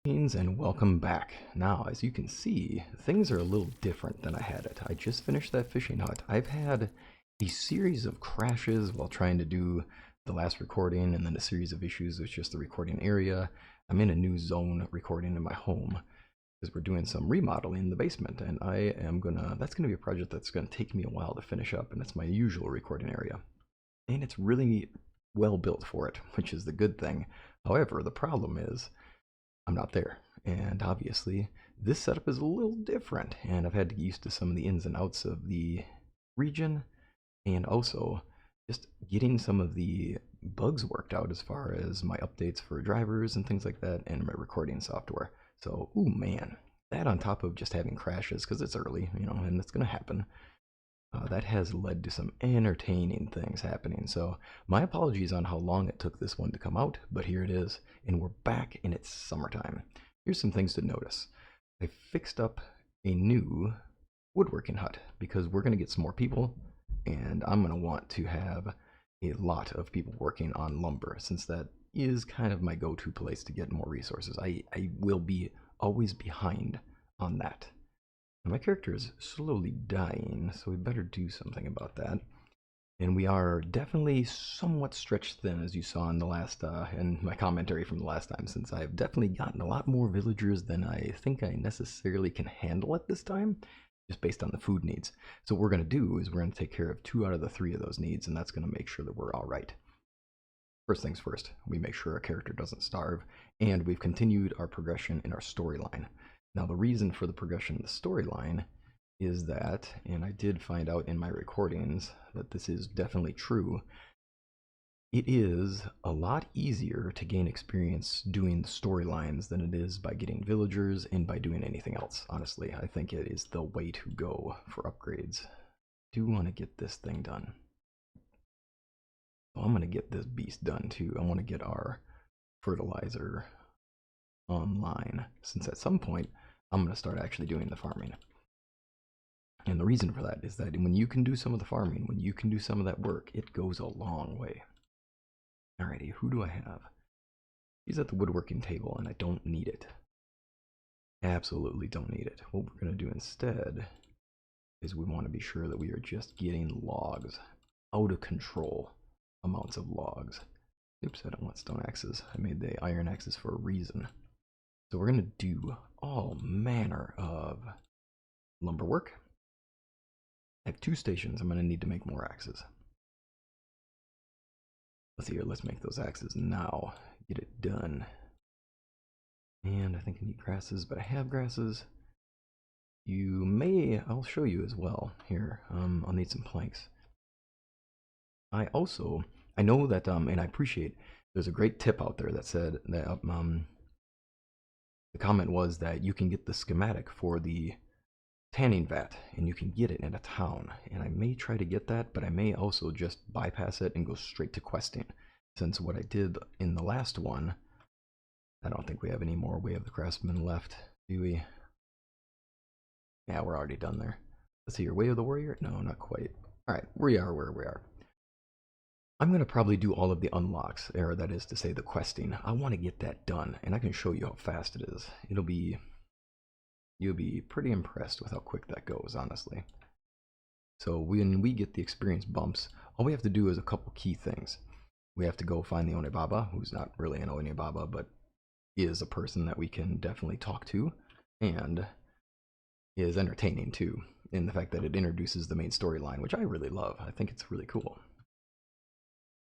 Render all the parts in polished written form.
And welcome back. Now, as you can see, things are a little different than I had it. I just finished that fishing hut. I've had a series of crashes while trying to do the last recording, and then a series of issues with just the recording area. I'm in a new zone recording in my home because we're doing some remodeling in the basement, and that's gonna be a project that's gonna take me a while to finish up, and it's my usual recording area. And it's really well built for it, which is the good thing. However, the problem is I'm not there. And obviously, this setup is a little different, and I've had to get used to some of the ins and outs of the region, and also just getting some of the bugs worked out as far as my updates for drivers and things like that, and my recording software. So, ooh man, that on top of just having crashes, because it's early, and it's going to happen, that has led to some entertaining things happening. So my apologies on how long it took this one to come out, but here it is, and we're back and it's summertime. Here's some things to notice. I fixed up a new woodworking hut because we're going to get some more people, and I'm going to want to have a lot of people working on lumber, since that is kind of my go-to place to get more resources. I will be always behind on that. My character is slowly dying, so we better do something about that. And we are definitely somewhat stretched thin, as you saw in the last, in my commentary from the last time, since I've definitely gotten a lot more villagers than I think I necessarily can handle at this time, just based on the food needs. So what we're going to do is we're going to take care of 2 out of the 3 of those needs, and that's going to make sure that we're all right. First things first, we make sure our character doesn't starve, and we've continued our progression in our storyline. Now, the reason for the progression in the storyline is that, and I did find out in my recordings that this is definitely true, it is a lot easier to gain experience doing the storylines than it is by getting villagers and by doing anything else. Honestly, I think it is the way to go for upgrades. Do want to get this thing done. So I'm going to get this beast done too. I want to get our fertilizer online, since at some point I'm going to start actually doing the farming. And the reason for that is that when you can do some of the farming, when you can do some of that work, it goes a long way. Alrighty, who do I have? He's at the woodworking table, and I don't need it. Absolutely don't need it. What we're going to do instead is we want to be sure that we are just getting logs. Out of control amounts of logs. Oops, I don't want stone axes. I made the iron axes for a reason. So we're going to do all manner of lumber work. I have 2 stations. I'm going to need to make more axes. Let's see here. Let's make those axes now. Get it done. And I think I need grasses, but I have grasses. I'll show you as well. Here, I'll need some planks. I know that, and I appreciate, there's a great tip out there that said that, the comment was that you can get the schematic for the tanning vat, and you can get it in a town. And I may try to get that, but I may also just bypass it and go straight to questing, since what I did in the last one, I don't think we have any more Way of the Craftsman left, do we? Yeah, we're already done there. Let's see, your Way of the Warrior? No, not quite. Alright, we are where we are. I'm going to probably do all of the unlocks, or that is to say the questing. I want to get that done, and I can show you how fast it is. You'll be pretty impressed with how quick that goes, honestly. So when we get the experience bumps, all we have to do is a couple key things. We have to go find the Onibaba, who's not really an Onibaba, but is a person that we can definitely talk to, and is entertaining too, in the fact that it introduces the main storyline, which I really love. I think it's really cool.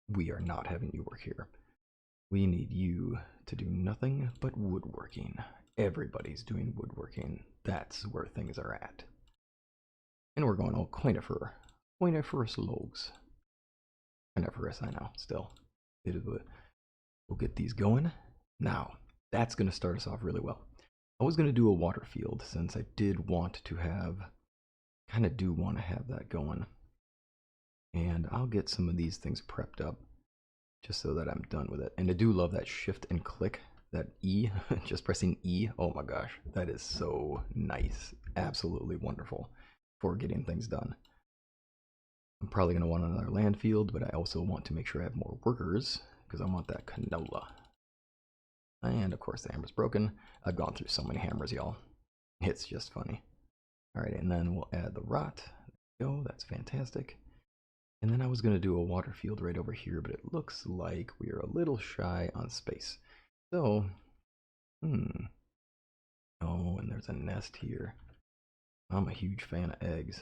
We are not having you work here. We need you to do nothing but woodworking. Everybody's doing woodworking. That's where things are at. And we're going all coniferous logs. Coniferous, I know, still. We'll get these going. Now, that's going to start us off really well. I was going to do a water field, since I did want to have, do want to have that going. And I'll get some of these things prepped up, just so that I'm done with it. And I do love that shift and click, that E, just pressing E. Oh my gosh, that is so nice. Absolutely wonderful for getting things done. I'm probably going to want another land field, but I also want to make sure I have more workers, because I want that canola. And of course the hammer's broken. I've gone through so many hammers, y'all. It's just funny. Alright, and then we'll add the rot. There we go, that's fantastic. And then I was going to do a water field right over here, but it looks like we are a little shy on space. So, oh, and there's a nest here. I'm a huge fan of eggs.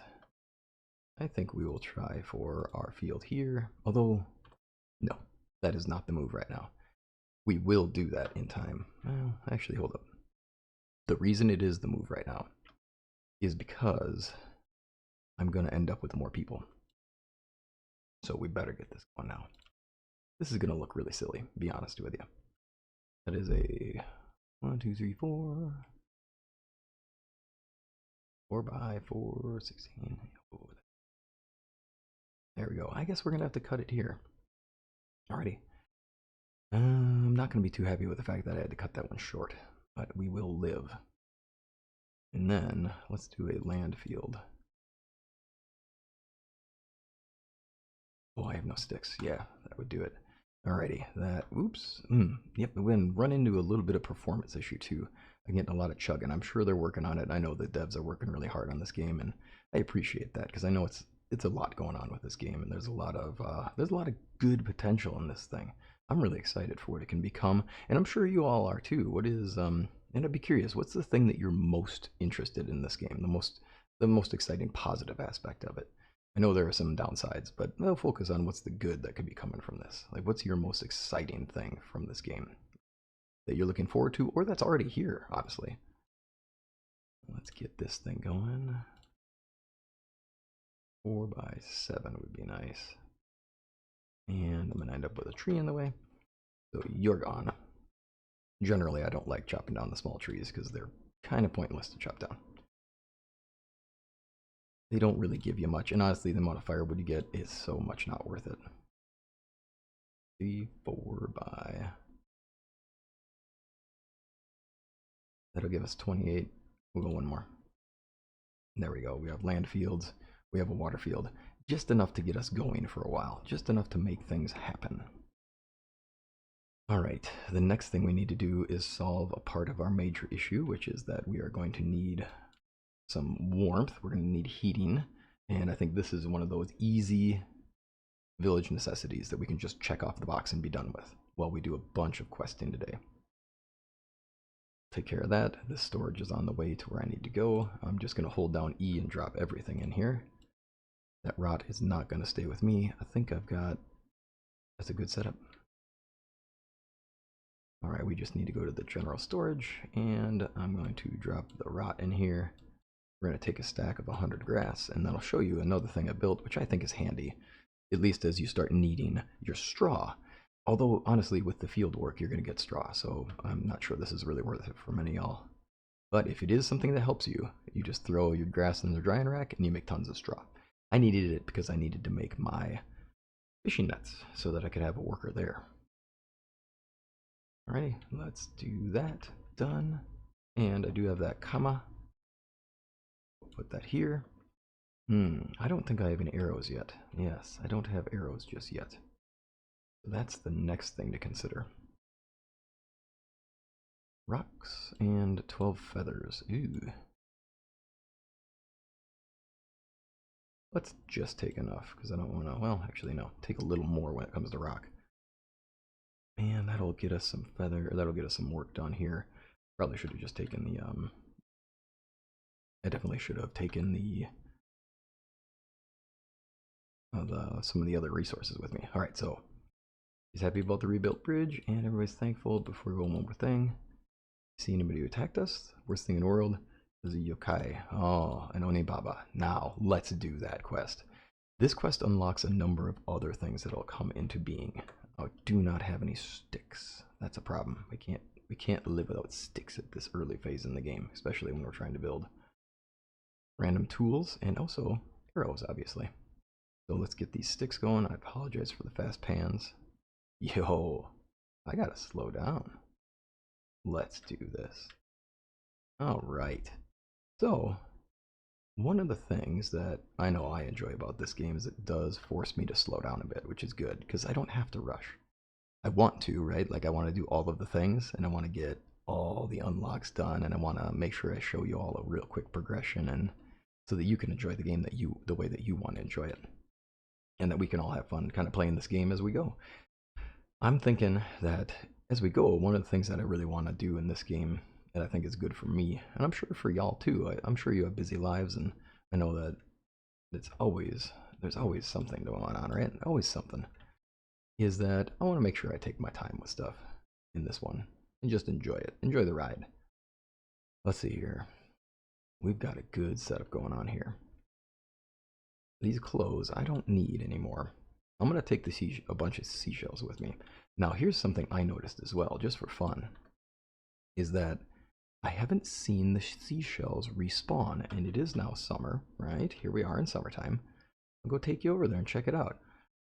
I think we will try for our field here, although, no, that is not the move right now. We will do that in time. Well, actually, hold up. The reason it is the move right now is because I'm going to end up with more people. So we better get this going now. This is going to look really silly, be honest with you. That is a 1, 2, 3, 4. 4 by 4, 16. Oh, there we go. I guess we're going to have to cut it here. Alrighty. I'm not going to be too happy with the fact that I had to cut that one short, but we will live. And then let's do a land field. Oh, I have no sticks. Yeah, that would do it. Alrighty, that, oops. Yep, we're going to run into a little bit of performance issue too. I'm getting a lot of chugging. I'm sure they're working on it. I know the devs are working really hard on this game, and I appreciate that because I know it's a lot going on with this game, and there's a lot of good potential in this thing. I'm really excited for what it can become, and I'm sure you all are too. What is and I'd be curious, what's the thing that you're most interested in this game? The most exciting positive aspect of it? I know there are some downsides, but I'll focus on what's the good that could be coming from this. Like, what's your most exciting thing from this game that you're looking forward to, or that's already here, honestly? Let's get this thing going. 4 by 7 would be nice. And I'm going to end up with a tree in the way. So you're gone. Generally, I don't like chopping down the small trees because they're kind of pointless to chop down. They don't really give you much, and honestly, the amount of firewood you get is so much not worth it. 3, 4 by... That'll give us 28. We'll go one more. There we go. We have land fields. We have a water field. Just enough to get us going for a while. Just enough to make things happen. Alright, the next thing we need to do is solve a part of our major issue, which is that we are going to need some warmth. We're going to need heating, and I think this is one of those easy village necessities that we can just check off the box and be done with while we do a bunch of questing today. Take care of that. This storage is on the way to where I need to go. I'm just going to hold down E and drop everything in here. That rot is not going to stay with me. I think I've got... That's a good setup. Alright, we just need to go to the general storage, and I'm going to drop the rot in here. We're going to take a stack of 100 grass, and that'll show you another thing I built, which I think is handy, at least as you start needing your straw. Although, honestly, with the field work, you're going to get straw, so I'm not sure this is really worth it for many of y'all. But if it is something that helps you, you just throw your grass in the drying rack, and you make tons of straw. I needed it because I needed to make my fishing nets, so that I could have a worker there. Alrighty, let's do that. Done. And I do have that comma. Put that here. I don't think I have any arrows yet. Yes, I don't have arrows just yet. So that's the next thing to consider. Rocks and 12 feathers. Ooh. Let's just take enough, because I don't want to, well, actually no, take a little more when it comes to rock. And that'll get us some feather, that'll get us some work done here. Probably should have just taken the, I definitely should have taken the some of the other resources with me. Alright, so he's happy about the rebuilt bridge, and everybody's thankful. Before we go, one more thing. See anybody who attacked us? Worst thing in the world is a yokai. Oh, an Onibaba. Now, let's do that quest. This quest unlocks a number of other things that'll come into being. I do not have any sticks. That's a problem. We can't live without sticks at this early phase in the game, especially when we're trying to build random tools and also arrows, obviously. So let's get these sticks going. I apologize for the fast pans. Yo, I gotta slow down. Let's do this. Alright. So, one of the things that I know I enjoy about this game is it does force me to slow down a bit, which is good, because I don't have to rush. I want to, right? Like I want to do all of the things and I want to get all the unlocks done and I want to make sure I show you all a real quick progression and so that you can enjoy the game the way that you want to enjoy it and that we can all have fun kind of playing this game as we go. I'm thinking that as we go, one of the things that I really want to do in this game that I think is good for me, and I'm sure for y'all too. I'm sure you have busy lives, and I know that there's always something going on, right? Always something. Is that I want to make sure I take my time with stuff in this one and just enjoy it, enjoy the ride. Let's see here. We've got a good setup going on here. These clothes I don't need anymore. I'm going to take a bunch of seashells with me. Now, here's something I noticed as well, just for fun, is that I haven't seen the seashells respawn, and it is now summer, right? Here we are in summertime. I'll go take you over there and check it out.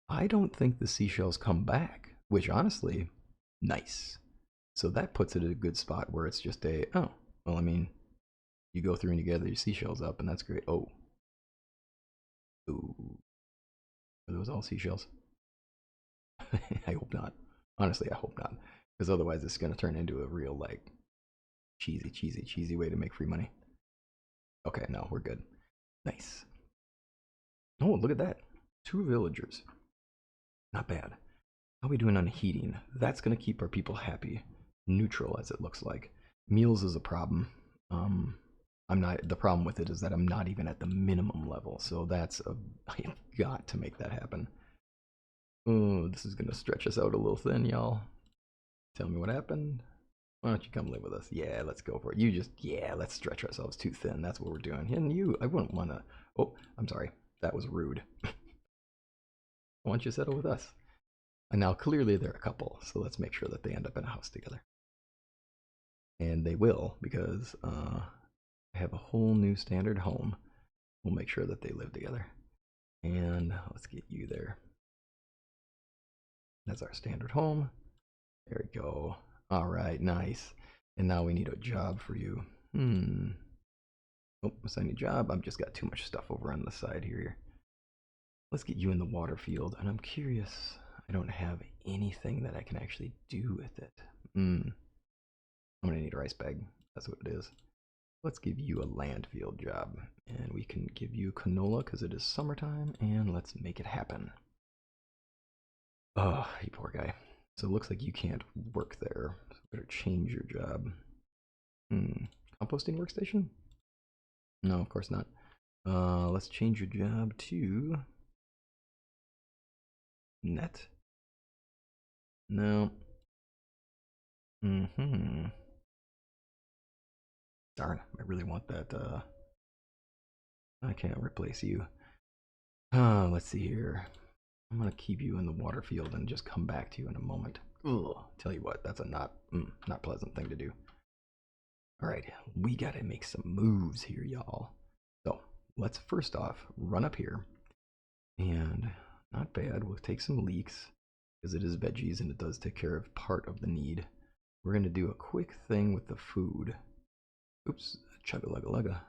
I don't think the seashells come back, which honestly, nice. So that puts it at a good spot where it's just oh, well, I mean, you go through and you gather your seashells up, and that's great. Oh. Ooh. Are those all seashells? I hope not. Honestly, I hope not. Because otherwise it's going to turn into a real, like, cheesy way to make free money. Okay, no, we're good. Nice. Oh, look at that. 2 villagers. Not bad. How are we doing on heating? That's going to keep our people happy. Neutral, as it looks like. Meals is a problem. I'm not. The problem with it is that I'm not even at the minimum level. So I've got to make that happen. Oh, this is going to stretch us out a little thin, y'all. Tell me what happened. Why don't you come live with us? Yeah, let's go for it. Yeah, let's stretch ourselves too thin. That's what we're doing. And I wouldn't want to. Oh, I'm sorry. That was rude. Why don't you settle with us? And now clearly they're a couple, so let's make sure that they end up in a house together. And they will, because I have a whole new standard home. We'll make sure that they live together. And let's get you there. That's our standard home. There we go. All right, nice. And now we need a job for you. Oh, assign a job. I've just got too much stuff over on the side here. Let's get you in the water field. And I'm curious. I don't have anything that I can actually do with it. I'm going to need a rice bag. That's what it is. Let's give you a land field job. And we can give you canola because it is summertime. And let's make it happen. Oh, you poor guy. So it looks like you can't work there. So better change your job. Composting workstation? No, of course not. Let's change your job to net. No. Darn, I really want that. I can't replace you. Let's see here. I'm gonna keep you in the water field and just come back to you in a moment. Ugh, tell you what, that's a not pleasant thing to do. All right, we gotta make some moves here, y'all. So let's first off run up here, and not bad. We'll take some leeks because it is veggies and it does take care of part of the need. We're gonna do a quick thing with the food. Oops, chugga-lugga-lugga.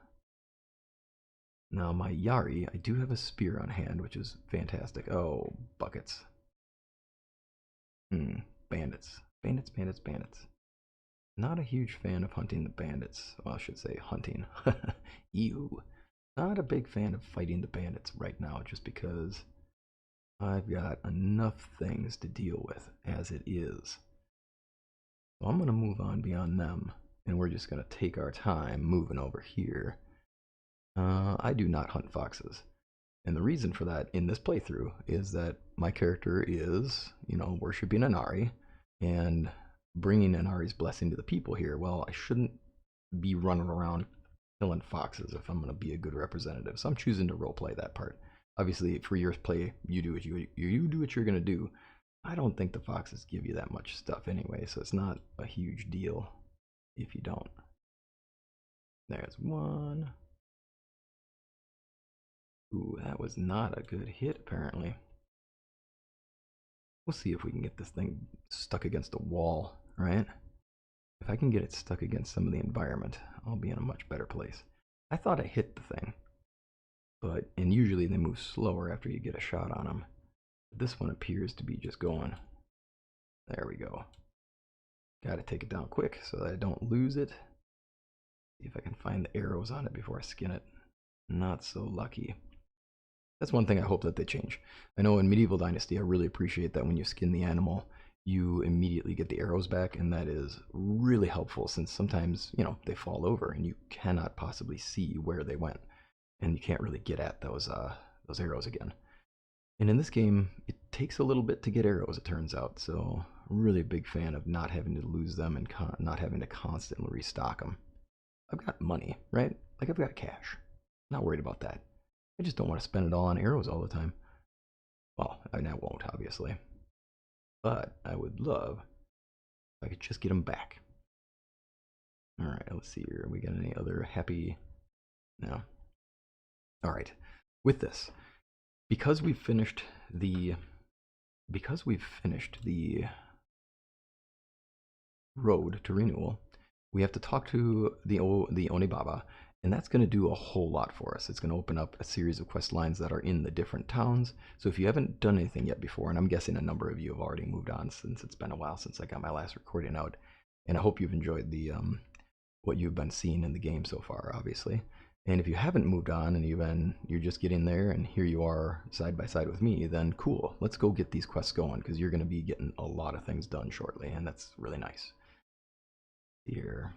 Now, my Yari, I do have a spear on hand, which is fantastic. Oh, buckets. Bandits. Bandits. Not a huge fan of hunting the bandits. Well, I should say hunting. Ew. Not a big fan of fighting the bandits right now, just because I've got enough things to deal with as it is. So I'm going to move on beyond them, and we're just going to take our time moving over here. I do not hunt foxes. And the reason for that in this playthrough is that my character is, worshipping Inari and bringing Inari's blessing to the people here. Well, I shouldn't be running around killing foxes if I'm going to be a good representative. So I'm choosing to roleplay that part. Obviously, for your play, you do what you're going to do. I don't think the foxes give you that much stuff anyway, so it's not a huge deal if you don't. There's one. Ooh, that was not a good hit, apparently. We'll see if we can get this thing stuck against a wall, right? If I can get it stuck against some of the environment, I'll be in a much better place. I thought I hit the thing, and usually they move slower after you get a shot on them. But this one appears to be just going. There we go. Got to take it down quick so that I don't lose it. See if I can find the arrows on it before I skin it. Not so lucky. That's one thing I hope that they change. I know in Medieval Dynasty, I really appreciate that when you skin the animal, you immediately get the arrows back, and that is really helpful since sometimes, they fall over and you cannot possibly see where they went, and you can't really get at those arrows again. And in this game, it takes a little bit to get arrows, it turns out, so I'm really a big fan of not having to lose them and not having to constantly restock them. I've got money, right? Like, I've got cash. Not worried about that. I just don't want to spend it all on arrows all the time. Well, I won't, obviously. But I would love if I could just get them back. Alright, let's see here. We got any other happy... No. Alright. With this, because we've finished the road to renewal, we have to talk to the Onibaba, and that's going to do a whole lot for us. It's going to open up a series of quest lines that are in the different towns. So if you haven't done anything yet before, and I'm guessing a number of you have already moved on since it's been a while since I got my last recording out, and I hope you've enjoyed the what you've been seeing in the game so far, obviously. And if you haven't moved on and you're just getting there, and here you are side by side with me, then cool. Let's go get these quests going, because you're going to be getting a lot of things done shortly, and that's really nice. Here.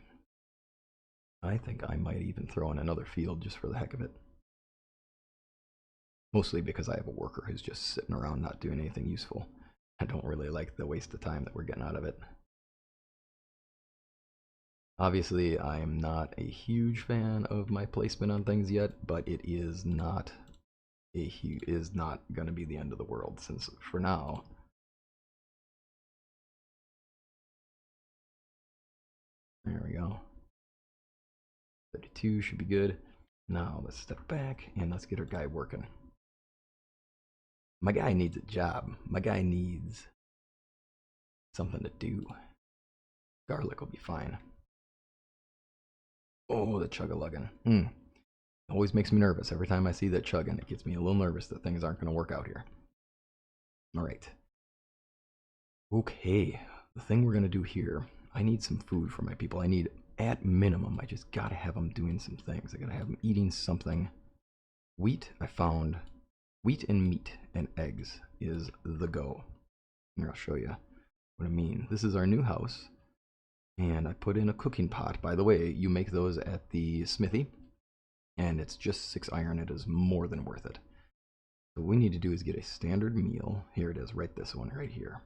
I think I might even throw in another field just for the heck of it. Mostly because I have a worker who's just sitting around not doing anything useful. I don't really like the waste of time that we're getting out of it. Obviously, I am not a huge fan of my placement on things yet, but it is not going to be the end of the world, since for now, there we go. 32 should be good. Now let's step back and let's get our guy working. My guy needs a job. My guy needs something to do. Garlic will be fine. Oh, the chug-a-luggin. Always makes me nervous. Every time I see that chugging, it gets me a little nervous that things aren't going to work out here. Alright. Okay, the thing we're going to do here, I need some food for my people. I need, at minimum, I just got to have them doing some things. I got to have them eating something. Wheat, I found. Wheat and meat and eggs is the go. Here, I'll show you what I mean. This is our new house, and I put in a cooking pot. By the way, you make those at the smithy, and it's just 6 iron. It is more than worth it. So what we need to do is get a standard meal. Here it is, right this one right here.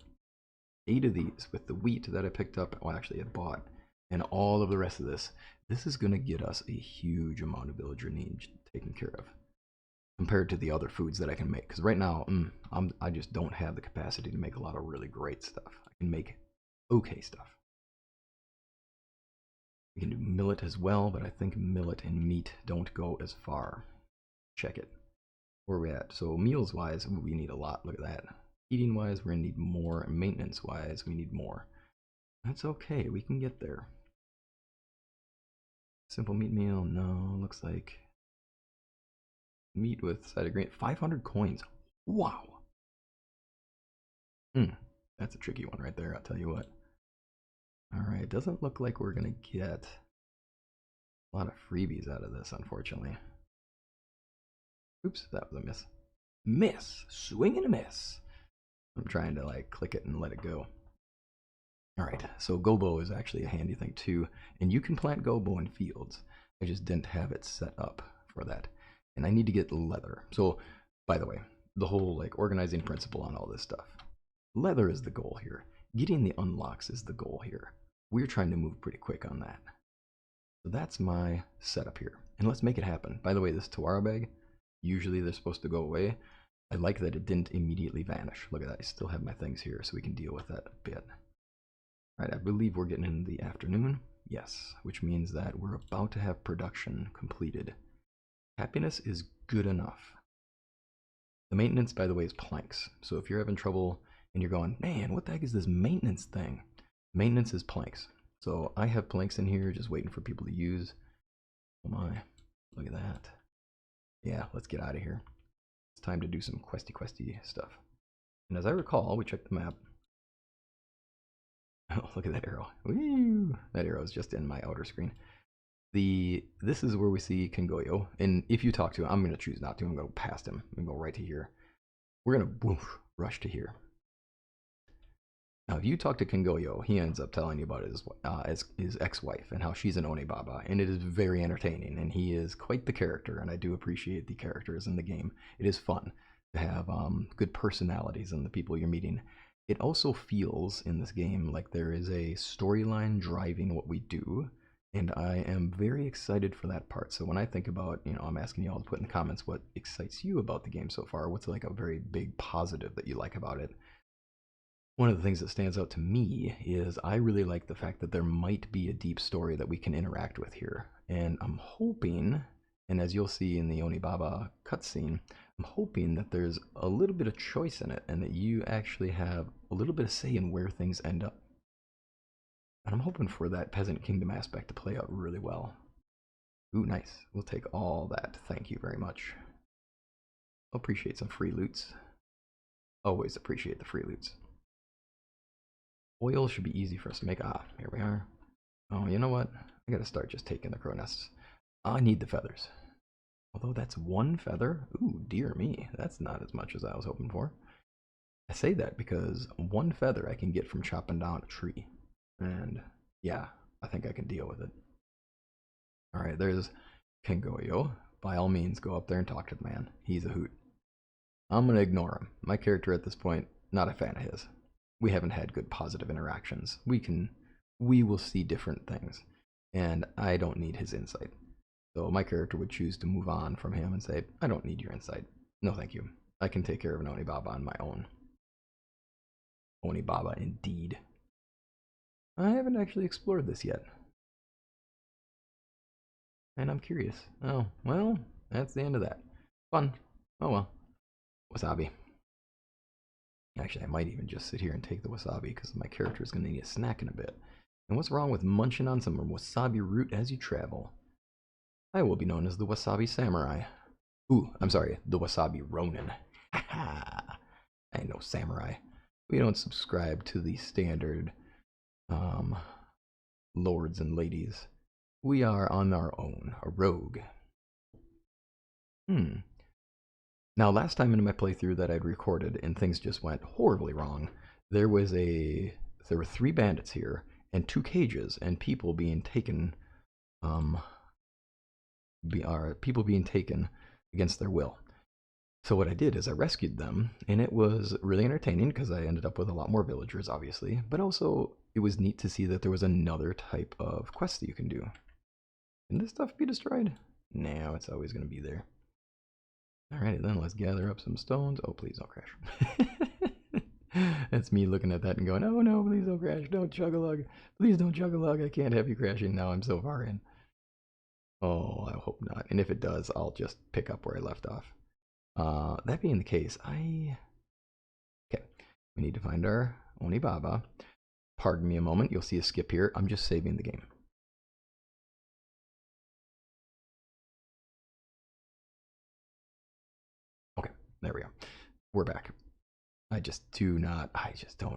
8 of these with the wheat that I picked up, well actually I bought, and all of the rest of this. This is going to get us a huge amount of villager needs taken care of, compared to the other foods that I can make. Because right now, I just don't have the capacity to make a lot of really great stuff. I can make okay stuff. We can do millet as well, but I think millet and meat don't go as far. Check it. Where are we at? So meals-wise, we need a lot. Look at that. Eating-wise, we're going to need more. And maintenance-wise, we need more. That's okay. We can get there. Simple meat meal. No, looks like meat with side of grain. 500 coins. Wow. That's a tricky one right there, I'll tell you what. Alright, doesn't look like we're going to get a lot of freebies out of this, unfortunately. Oops, that was a miss. Miss! Swing and a miss! I'm trying to like click it and let it go. Alright, so gobo is actually a handy thing too, and you can plant gobo in fields. I just didn't have it set up for that. And I need to get leather. So, by the way, the whole like organizing principle on all this stuff. Leather is the goal here. Getting the unlocks is the goal here. We're trying to move pretty quick on that. So that's my setup here. And let's make it happen. By the way, this Tawara bag, usually they're supposed to go away. I like that it didn't immediately vanish. Look at that. I still have my things here so we can deal with that a bit. Alright, I believe we're getting in the afternoon. Yes, which means that we're about to have production completed. Happiness is good enough. The maintenance, by the way, is planks. So if you're having trouble and you're going, man, what the heck is this maintenance thing? Maintenance is planks. So I have planks in here just waiting for people to use. Oh my, look at that. Yeah, let's get out of here. It's time to do some questy stuff. And as I recall, we checked the map. Oh, look at that arrow. Woo! That arrow is just in my outer screen. This is where we see Kengoyo, and if you talk to him, I'm going to choose not to. I'm going to go past him. I'm going to go right to here. We're going to rush to here. Now, if you talk to Kengoyo, he ends up telling you about his ex-wife and how she's an Onibaba, and it is very entertaining, and he is quite the character, and I do appreciate the characters in the game. It is fun to have good personalities in the people you're meeting. It also feels in this game like there is a storyline driving what we do, and I am very excited for that part. So when I think about, I'm asking you all to put in the comments what excites you about the game so far. What's like a very big positive that you like about it? One of the things that stands out to me is I really like the fact that there might be a deep story that we can interact with here. And I'm hoping, and as you'll see in the Onibaba cutscene, I'm hoping that there's a little bit of choice in it and that you actually have a little bit of say in where things end up. And I'm hoping for that Peasant Kingdom aspect to play out really well. Ooh, nice. We'll take all that. Thank you very much. Appreciate some free loots. Always appreciate the free loots. Oil should be easy for us to make. Ah, here we are. Oh, you know what? I gotta start just taking the crow nests. I need the feathers. Although that's one feather. Ooh, dear me. That's not as much as I was hoping for. I say that because one feather I can get from chopping down a tree. And yeah, I think I can deal with it. Alright, there's Kengoyo. By all means, go up there and talk to the man. He's a hoot. I'm gonna ignore him. My character at this point, not a fan of his. We haven't had good positive interactions. We will see different things, and I don't need his insight. So my character would choose to move on from him and say, I don't need your insight. No, thank you. I can take care of an Onibaba on my own. Onibaba, indeed. I haven't actually explored this yet. And I'm curious. Oh, well, that's the end of that. Fun. Oh well. Wasabi. Actually, I might even just sit here and take the wasabi because my character is going to need a snack in a bit. And what's wrong with munching on some wasabi root as you travel? I will be known as the Wasabi Samurai. Ooh, I'm sorry, the Wasabi Ronin. Haha! I ain't no samurai. We don't subscribe to the standard lords and ladies. We are on our own, a rogue. Now, last time in my playthrough that I'd recorded and things just went horribly wrong, there were 3 bandits here and 2 cages and people being taken against their will. So what I did is I rescued them, and it was really entertaining because I ended up with a lot more villagers, obviously, but also it was neat to see that there was another type of quest that you can do. Can this stuff be destroyed? No, it's always going to be there. Alrighty then, let's gather up some stones. Oh, please don't crash. That's me looking at that and going, oh no, please don't crash. Don't chug-a-lug. Please don't chug-a-lug. I can't have you crashing now. I'm so far in. Oh, I hope not. And if it does, I'll just pick up where I left off. That being the case, okay, we need to find our Onibaba. Pardon me a moment. You'll see a skip here. I'm just saving the game. Okay, there we go. We're back. I just don't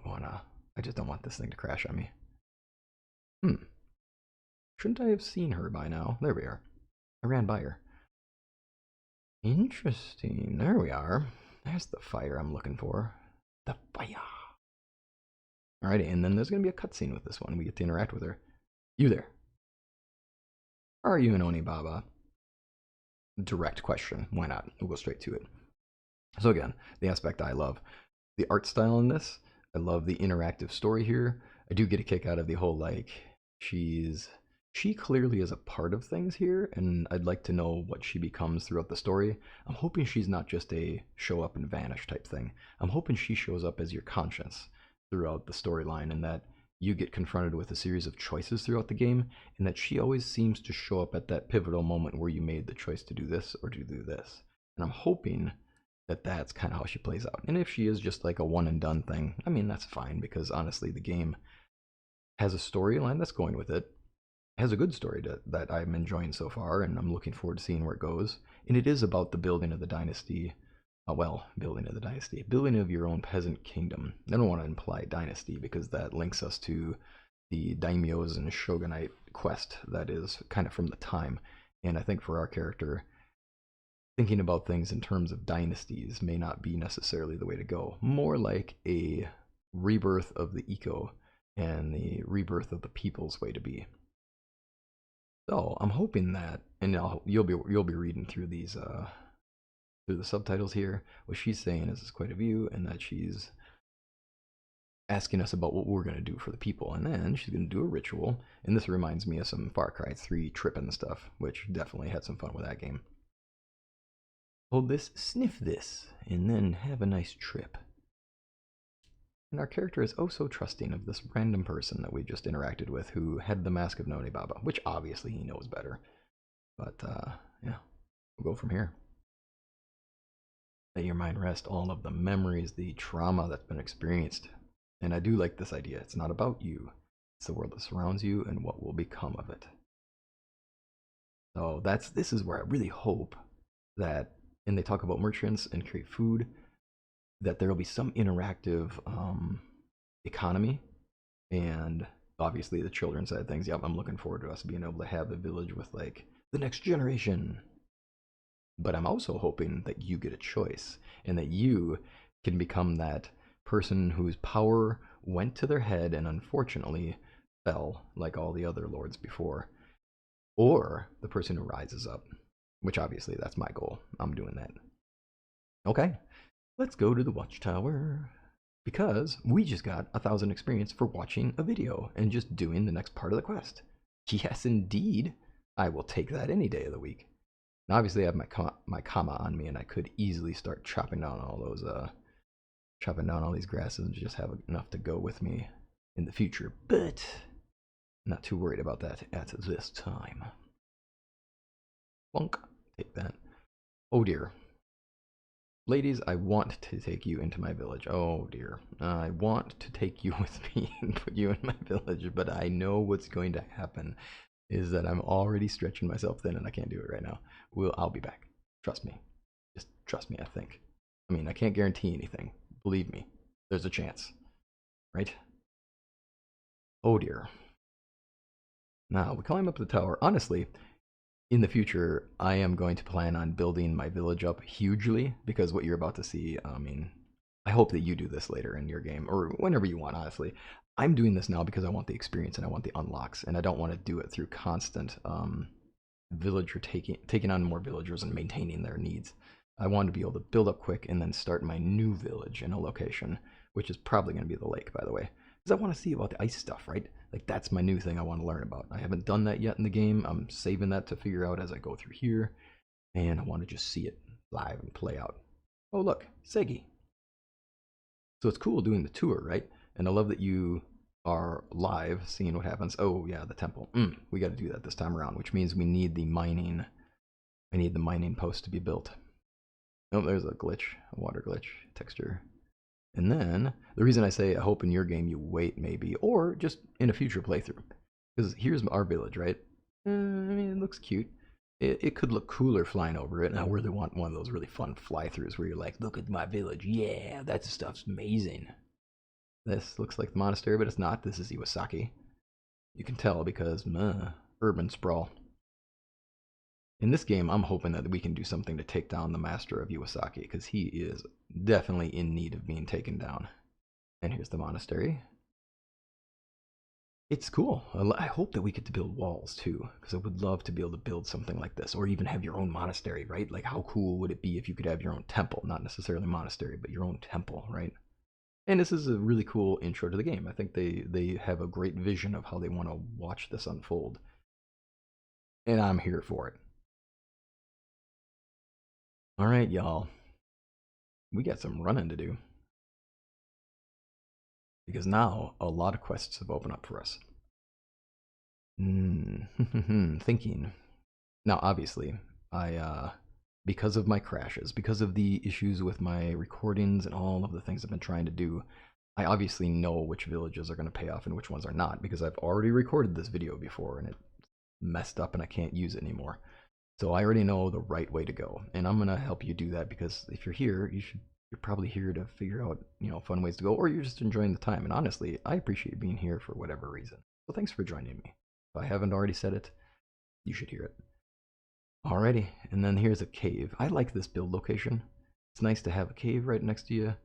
want this thing to crash on me. Shouldn't I have seen her by now? There we are. I ran by her. Interesting. There we are. There's the fire I'm looking for. The fire. Alrighty, and then there's going to be a cutscene with this one. We get to interact with her. You there. Are you an Onibaba? Direct question. Why not? We'll go straight to it. So again, the aspect I love. The art style in this. I love the interactive story here. I do get a kick out of the whole, like, she clearly is a part of things here, and I'd like to know what she becomes throughout the story. I'm hoping she's not just a show up and vanish type thing. I'm hoping she shows up as your conscience throughout the storyline, and that you get confronted with a series of choices throughout the game, and that she always seems to show up at that pivotal moment where you made the choice to do this or to do this. And I'm hoping that that's kind of how she plays out. And if she is just like a one and done thing, I mean, that's fine, because honestly, the game has a storyline that's going with it. It has a good story that I'm enjoying so far, and I'm looking forward to seeing where it goes. And it is about the building of the dynasty well, building of the dynasty, building of your own peasant kingdom. I don't want to imply dynasty because that links us to the daimyos and shogunate quest that is kind of from the time. And I think for our character, thinking about things in terms of dynasties may not be necessarily the way to go. More like a rebirth of the eco and the rebirth of the people's way to be. So I'm hoping that, and you'll be reading through these through the subtitles here. What she's saying is quite a view, and that she's asking us about what we're going to do for the people, and then she's going to do a ritual. And this reminds me of some Far Cry 3 tripping stuff, which definitely had some fun with that game. Hold this, sniff this, and then have a nice trip. And our character is oh so trusting of this random person that we just interacted with who had the mask of Onibaba, which obviously he knows better. But yeah, we'll go from here. Let your mind rest all of the memories, the trauma that's been experienced. And I do like this idea. It's not about you. It's the world that surrounds you and what will become of it. So this is where I really hope that, and they talk about merchants and create food, that there will be some interactive economy. And obviously the children side of things, yep, I'm looking forward to us being able to have a village with like the next generation. But I'm also hoping that you get a choice and that you can become that person whose power went to their head and unfortunately fell like all the other lords before. Or the person who rises up, which obviously that's my goal. I'm doing that. Okay, let's go to the watchtower. Because we just got 1,000 experience for watching a video and just doing the next part of the quest. Yes, indeed. I will take that any day of the week. Now, obviously, I have my comma on me, and I could easily start chopping down all these grasses and just have enough to go with me in the future. But I'm not too worried about that at this time. Bonk. Take that. Oh dear. Ladies, I want to take you into my village. Oh dear. I want to take you with me and put you in my village, but I know what's going to happen is that I'm already stretching myself thin and I can't do it right now. I'll be back. Trust me. Just trust me, I think. I mean, I can't guarantee anything. Believe me. There's a chance. Right? Oh dear. Now, we climb up the tower. Honestly, in the future, I am going to plan on building my village up hugely because what you're about to see, I mean, I hope that you do this later in your game or whenever you want, honestly. I'm doing this now because I want the experience and I want the unlocks, and I don't want to do it through constant villager taking on more villagers and maintaining their needs. I want to be able to build up quick and then start my new village in a location, which is probably going to be the lake, by the way. Because I want to see about the ice stuff, right? Like, that's my new thing I want to learn about. I haven't done that yet in the game. I'm saving that to figure out as I go through here. And I want to just see it live and play out. Oh, look, Segi. So it's cool doing the tour, right? And I love that you are live seeing what happens. Oh, yeah, the temple. We got to do that this time around, which means we need the mining. I need the mining post to be built. Oh, there's a glitch, a water glitch texture. And then, the reason I say I hope in your game you wait maybe, or just in a future playthrough. Because here's our village, right? I mean, it looks cute. It could look cooler flying over it, and I really want one of those really fun fly-throughs where you're like, look at my village, yeah, that stuff's amazing. This looks like the monastery, but it's not. This is Iwasaki. You can tell because, urban sprawl. In this game, I'm hoping that we can do something to take down the master of Iwasaki, because he is definitely in need of being taken down. And here's the monastery. It's cool. I hope that we get to build walls too, because I would love to be able to build something like this, or even have your own monastery, right? Like, how cool would it be if you could have your own temple? Not necessarily monastery, but your own temple, right? And this is a really cool intro to the game. I think they have a great vision of how they want to watch this unfold. And I'm here for it. All right, y'all. We got some running to do. Because now a lot of quests have opened up for us. Thinking. Now, obviously, because of my crashes, because of the issues with my recordings and all of the things I've been trying to do, I obviously know which villages are going to pay off and which ones are not, because I've already recorded this video before and it messed up and I can't use it anymore. So I already know the right way to go, and I'm gonna help you do that because if you're here, you're probably here to figure out, fun ways to go, or you're just enjoying the time. And honestly, I appreciate being here for whatever reason. So thanks for joining me. If I haven't already said it, you should hear it. Alrighty, and then here's a cave. I like this build location. It's nice to have a cave right next to you.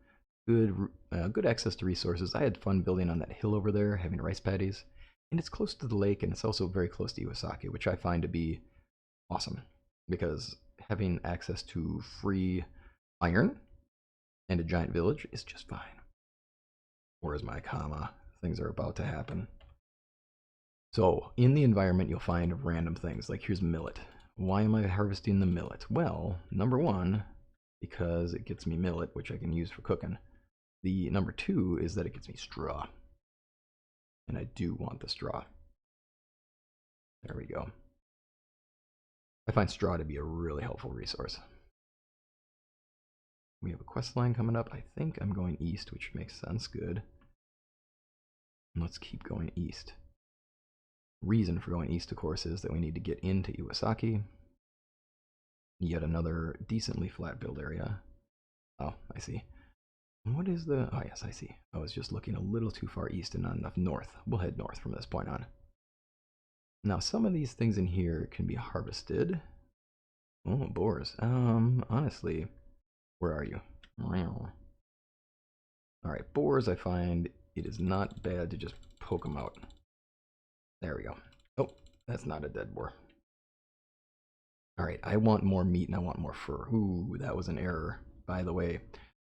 Good access to resources. I had fun building on that hill over there, having rice paddies. And it's close to the lake, and it's also very close to Iwasaki, which I find to be awesome. Because having access to free iron and a giant village is just fine. Where's my comma? Things are about to happen. So, in the environment, you'll find random things. Like, here's millet. Why am I harvesting the millet? Well, number one, because it gets me millet, which I can use for cooking. The number two is that it gets me straw. And I do want the straw. There we go. I find straw to be a really helpful resource. We have a quest line coming up. I think I'm going east, which makes sense. Good. And let's keep going east. Reason for going east, of course, is that we need to get into Iwasaki. Yet another decently flat build area. Oh, I see. What is the... Oh, yes, I see. I was just looking a little too far east and not enough north. We'll head north from this point on. Now, some of these things in here can be harvested. Oh, boars. Honestly, where are you? Alright, boars, I find it is not bad to just poke them out. There we go. Oh, that's not a dead boar. Alright, I want more meat and I want more fur. Ooh, that was an error. By the way,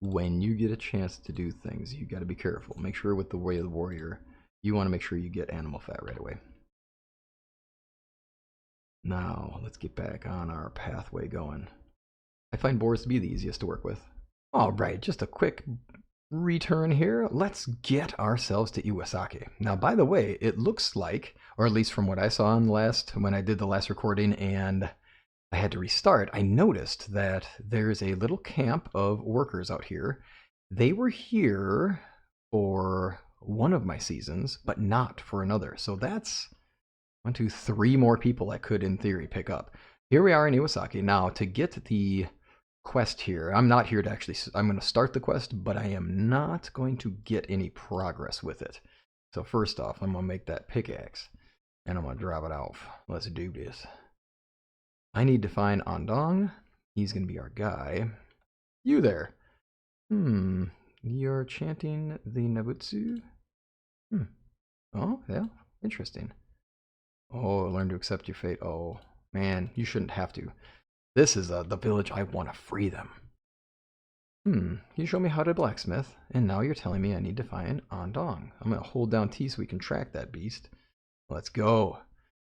when you get a chance to do things, you gotta be careful. Make sure with the Way of the Warrior, you want to make sure you get animal fat right away. Now, let's get back on our pathway going. I find boars to be the easiest to work with. Alright, just a quick return here. Let's get ourselves to Iwasaki. Now, by the way, it looks like, or at least from what I saw when I did the last recording and I had to restart, I noticed that there's a little camp of workers out here. They were here for one of my seasons, but not for another. So that's 1, 2, 3 more people I could, in theory, pick up. Here we are in Iwasaki. Now, to get the quest here, I'm not here to actually... I'm going to start the quest, but I am not going to get any progress with it. So first off, I'm going to make that pickaxe, and I'm going to drop it off. Let's do this. I need to find Andong. He's going to be our guy. You there. You're chanting the Nabutsu? Oh, yeah. Interesting. Oh, learn to accept your fate. Oh, man, you shouldn't have to. This is the village I want to free them. You show me how to blacksmith, and now you're telling me I need to find Andong. I'm going to hold down T so we can track that beast. Let's go.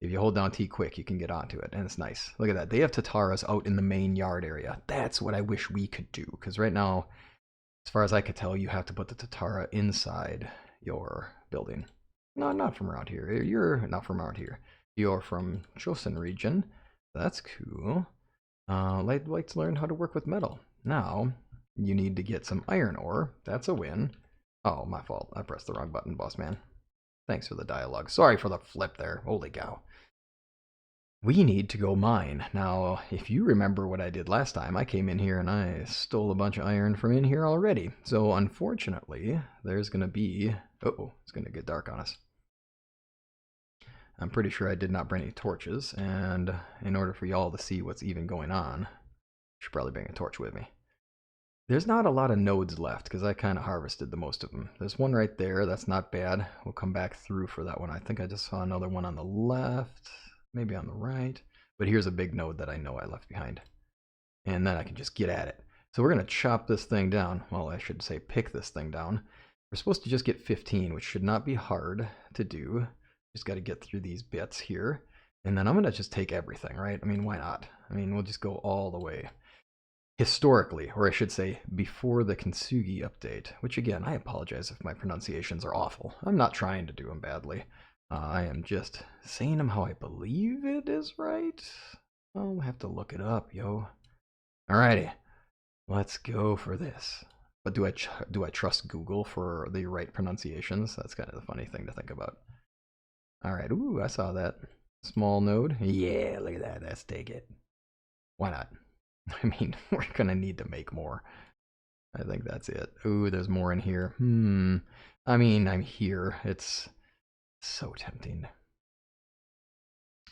If you hold down T quick, you can get onto it, and it's nice. Look at that. They have Tataras out in the main yard area. That's what I wish we could do, because right now, as far as I could tell, you have to put the Tatara inside your building. No, not from around here. You're not from around here. You're from Chosen region. That's cool. I'd like to learn how to work with metal. Now, you need to get some iron ore. That's a win. Oh, my fault. I pressed the wrong button, boss man. Thanks for the dialogue. Sorry for the flip there. Holy cow. We need to go mine. Now, if you remember what I did last time, I came in here and I stole a bunch of iron from in here already. So, unfortunately, there's going to be... Uh-oh, it's going to get dark on us. I'm pretty sure I did not bring any torches, and in order for y'all to see what's even going on, I should probably bring a torch with me. There's not a lot of nodes left, because I kind of harvested the most of them. There's one right there, that's not bad. We'll come back through for that one. I think I just saw another one on the left, maybe on the right. But here's a big node that I know I left behind. And then I can just get at it. So we're going to chop this thing down. Well, I should say pick this thing down. We're supposed to just get 15, which should not be hard to do. Just got to get through these bits here. And then I'm going to just take everything, right? I mean, why not? I mean, we'll just go all the way. Historically, or I should say, before the Kintsugi update, which again, I apologize if my pronunciations are awful. I'm not trying to do them badly. I am just saying them how I believe it is right. I'll have to look it up, yo. Alrighty, let's go for this. But do I trust Google for the right pronunciations? That's kind of the funny thing to think about. Alright, ooh, I saw that. Small node. Yeah, look at that. Let's take it. Why not? I mean, we're gonna need to make more. I think that's it. Ooh, there's more in here. I mean, I'm here. It's so tempting.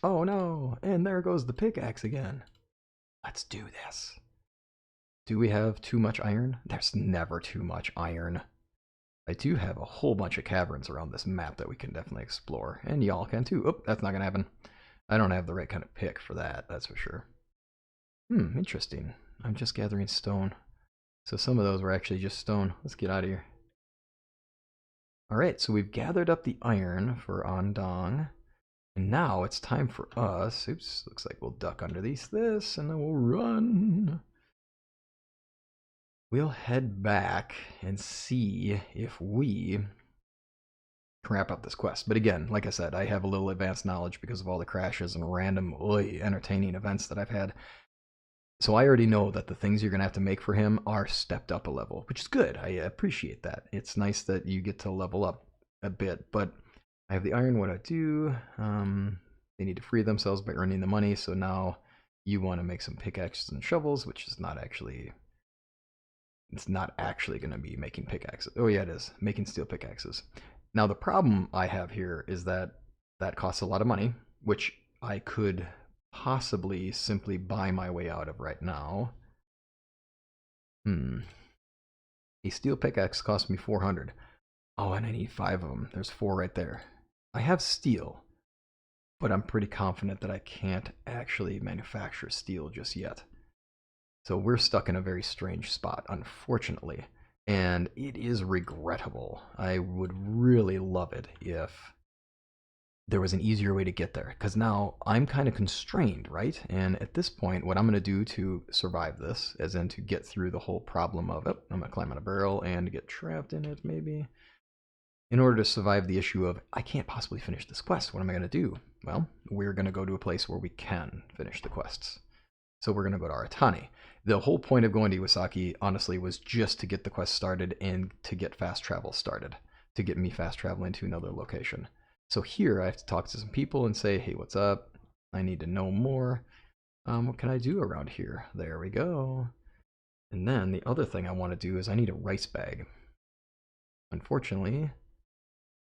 Oh no, and there goes the pickaxe again. Let's do this. Do we have too much iron? There's never too much iron. I do have a whole bunch of caverns around this map that we can definitely explore. And y'all can too. Oh, that's not gonna happen. I don't have the right kind of pick for that, that's for sure. Interesting. I'm just gathering stone. So some of those were actually just stone. Let's get out of here. Alright, so we've gathered up the iron for Andong. And now it's time for us. Oops, looks like we'll duck under this, and then we'll run. We'll head back and see if we can wrap up this quest. But again, like I said, I have a little advanced knowledge because of all the crashes and random, entertaining events that I've had. So I already know that the things you're going to have to make for him are stepped up a level, which is good. I appreciate that. It's nice that you get to level up a bit, but I have the iron. What I do, they need to free themselves by earning the money. So now you want to make some pickaxes and shovels, which is not actually, it's not actually going to be making pickaxes. Oh yeah, it is making steel pickaxes. Now the problem I have here is that that costs a lot of money, which I could possibly simply buy my way out of right now. A steel pickaxe cost me 400. Oh, and I need 5 of them. There's 4 right there. I have steel, but I'm pretty confident that I can't actually manufacture steel just yet. So we're stuck in a very strange spot, unfortunately. And it is regrettable. I would really love it if there was an easier way to get there, because now I'm kind of constrained, right? And at this point, what I'm going to do to survive this, as in to get through the whole problem of it, I'm going to climb on a barrel and get trapped in it, maybe. In order to survive the issue of, I can't possibly finish this quest, what am I going to do? Well, we're going to go to a place where we can finish the quests. So we're going to go to Aratani. The whole point of going to Iwasaki, honestly, was just to get the quest started and to get fast travel started, to get me fast traveling to another location. So here I have to talk to some people and say, hey, what's up? I need to know more. What can I do around here? There we go. And then the other thing I want to do is I need a rice bag. Unfortunately,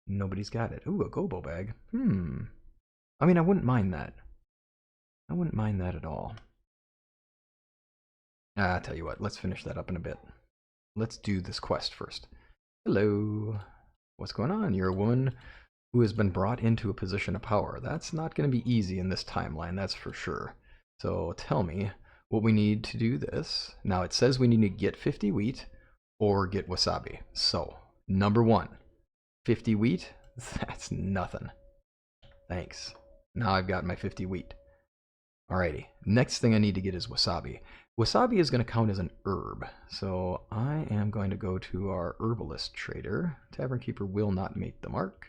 nobody's got it. Ooh, a gobo bag. I mean, I wouldn't mind that. I wouldn't mind that at all. I'll tell you what, let's finish that up in a bit. Let's do this quest first. Hello. What's going on? You're a woman who has been brought into a position of power. That's not going to be easy in this timeline, that's for sure. So tell me what we need to do this. Now it says we need to get 50 wheat or get wasabi. So, number 1, 50 wheat, that's nothing. Thanks. Now I've got my 50 wheat. Alrighty, next thing I need to get is wasabi. Wasabi is going to count as an herb, so I am going to go to our herbalist trader. Tavern Keeper will not make the mark.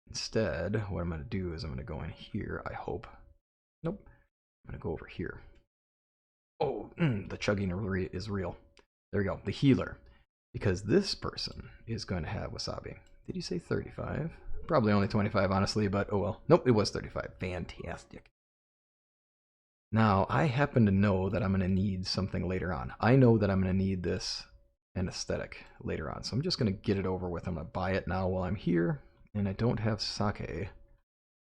Instead, what I'm going to do is I'm going to go in here, I hope. Nope. I'm going to go over here. Oh, the chugging is real. There we go, the healer. Because this person is going to have wasabi. Did you say 35? Probably only 25, honestly, but oh well. Nope, it was 35. Fantastic. Now, I happen to know that I'm going to need something later on. I know that I'm going to need this anesthetic later on, so I'm just going to get it over with. I'm going to buy it now while I'm here, and I don't have sake.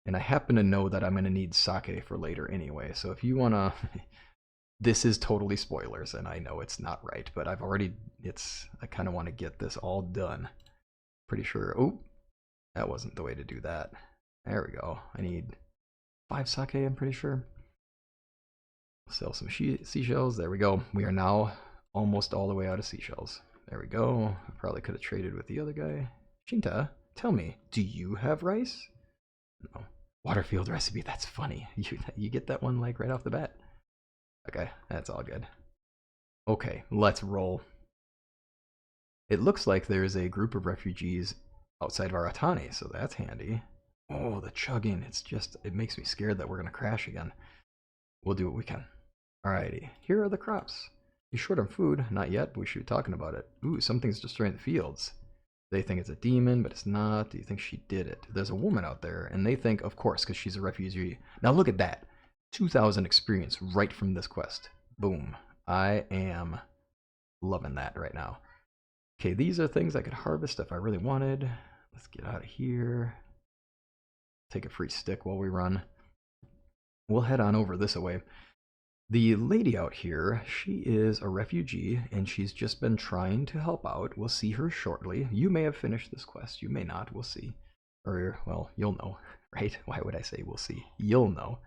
And I happen to know that I'm going to need sake for later anyway, so if you want to... This is totally spoilers, and I know it's not right, but I've already... I kind of want to get this all done. Pretty sure... Oh, that wasn't the way to do that. There we go. I need 5 sake, I'm pretty sure. Sell some seashells. There we go. We are now almost all the way out of seashells. There we go. I probably could have traded with the other guy. Shinta, tell me, do you have rice? No. Waterfield recipe. That's funny. You get that one like right off the bat. Okay, that's all good. Okay, let's roll. It looks like there's a group of refugees outside of Aratani, so that's handy. Oh, the chugging. It makes me scared that we're going to crash again. We'll do what we can. Alrighty, here are the crops. You short on food? Not yet, but we should be talking about it. Ooh, something's destroying the fields. They think it's a demon, but it's not. Do you think she did it? There's a woman out there, and they think, of course, because she's a refugee. Now look at that. 2,000 experience right from this quest. Boom. I am loving that right now. Okay, these are things I could harvest if I really wanted. Let's get out of here. Take a free stick while we run. We'll head on over this way. The lady out here, she is a refugee, and she's just been trying to help out. We'll see her shortly. You may have finished this quest. You may not. We'll see. Or, well, you'll know, right? Why would I say we'll see? You'll know.